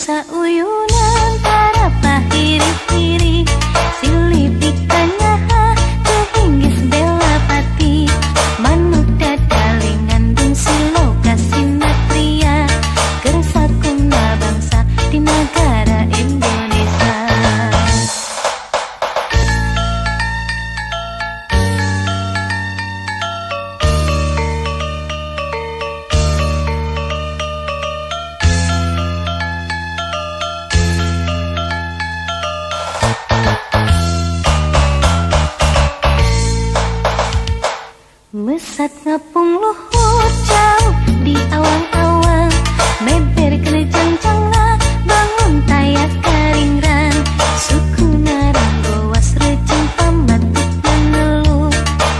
sauyunan para pahiri-hiri silih pikanyaha kehinggis bela pati manuk dadalingan dun silo kasinatria kersakuna bangsa di negara Indonesia. Mesat ngapung luhur jauh di awang-awang meber kena jang-jangna bangun tayak karingran suku narang gowas rejeng pamatuk menelu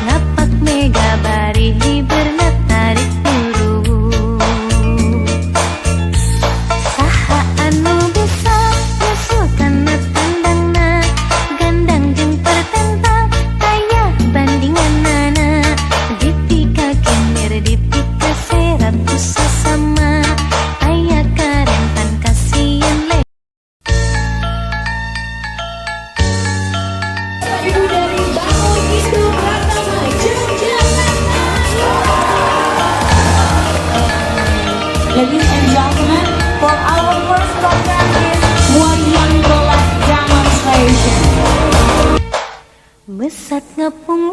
ngapak mega bari hiberna tarik buru saha anu bisa nyusulkan tandangna gandang jeung pertentang tayah bandingan nana dipika kenir dipika serat usah sama ayah karentan kasihan le. Ibu dari Bangun Indo Pratama Yogyakarta. Ladies and gentlemen, for our first program is wayang golek demonstration. Mesat ngapung